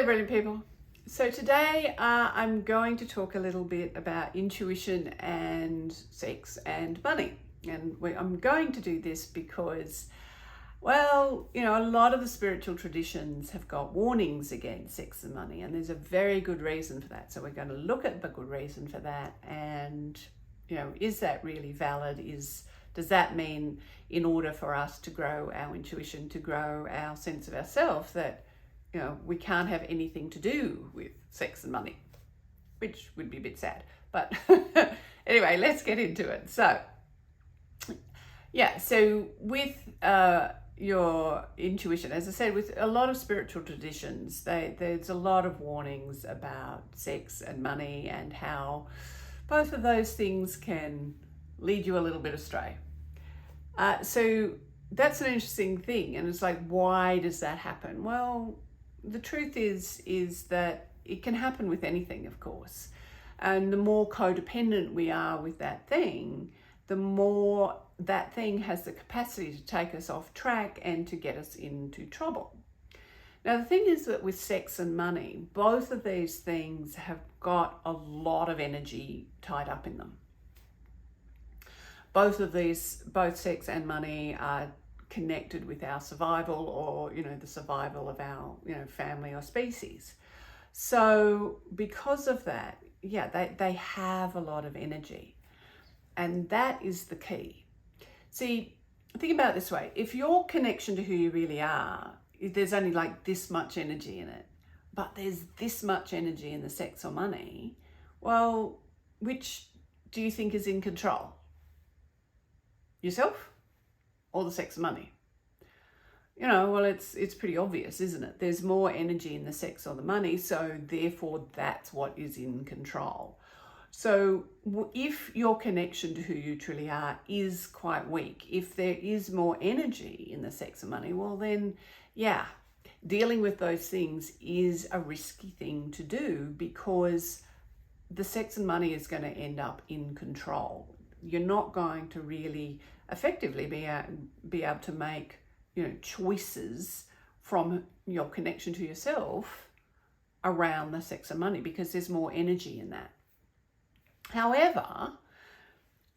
Hello, brilliant people. So today I'm going to talk a little bit about intuition and sex and money. And I'm going to do this because, well, a lot of the spiritual traditions have got warnings against sex and money, and there's a very good reason for that. So we're going to look at the good reason for that, and is that really valid? Does that mean in order for us to grow our intuition, to grow our sense of ourself, that we can't have anything to do with sex and money, which would be a bit sad. But anyway, let's get into it. So with your intuition, as I said, with a lot of spiritual traditions, there's a lot of warnings about sex and money and how both of those things can lead you a little bit astray. So that's an interesting thing. And it's like, why does that happen? Well, the truth is that it can happen with anything, of course. And the more codependent we are with that thing, the more that thing has the capacity to take us off track and to get us into trouble. Now, the thing is that with sex and money, both of these things have got a lot of energy tied up in them. Both sex and money are connected with our survival, or the survival of our family or species. So because of that, they have a lot of energy, and that is the key. See, think about it this way: if your connection to who you really are, there's only like this much energy in it, but there's this much energy in the sex or money, well, which do you think is in control? Yourself or the sex and money? Well, it's pretty obvious, isn't it? There's more energy in the sex or the money, so therefore that's what is in control. So if your connection to who you truly are is quite weak, if there is more energy in the sex and money, well then, dealing with those things is a risky thing to do, because the sex and money is going to end up in control. You're not going to really effectively be able to make choices from your connection to yourself around the sex and money, because there's more energy in that. However,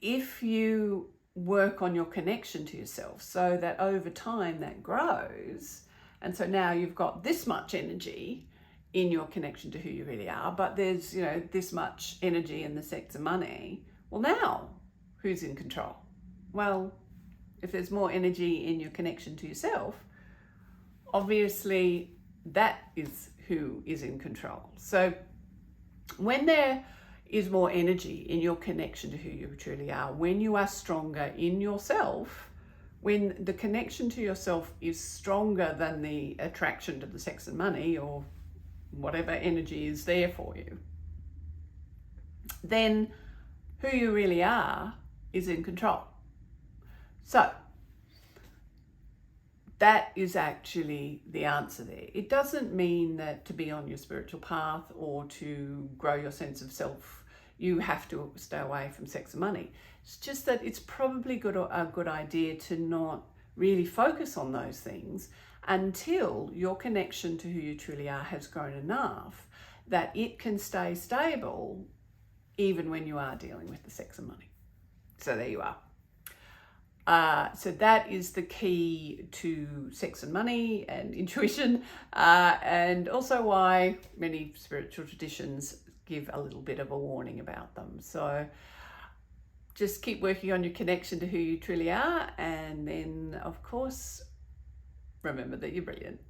if you work on your connection to yourself so that over time that grows, and so now you've got this much energy in your connection to who you really are, but there's this much energy in the sex and money, well, now who's in control? Well, if there's more energy in your connection to yourself, obviously that is who is in control. So when there is more energy in your connection to who you truly are, when you are stronger in yourself, when the connection to yourself is stronger than the attraction to the sex and money or whatever energy is there for you, then who you really are is in control. So that is actually the answer there. It doesn't mean that to be on your spiritual path or to grow your sense of self, you have to stay away from sex and money. It's just that it's probably a good idea to not really focus on those things until your connection to who you truly are has grown enough that it can stay stable even when you are dealing with the sex and money. So there you are. So that is the key to sex and money and intuition, and also why many spiritual traditions give a little bit of a warning about them. So just keep working on your connection to who you truly are, and then of course remember that you're brilliant.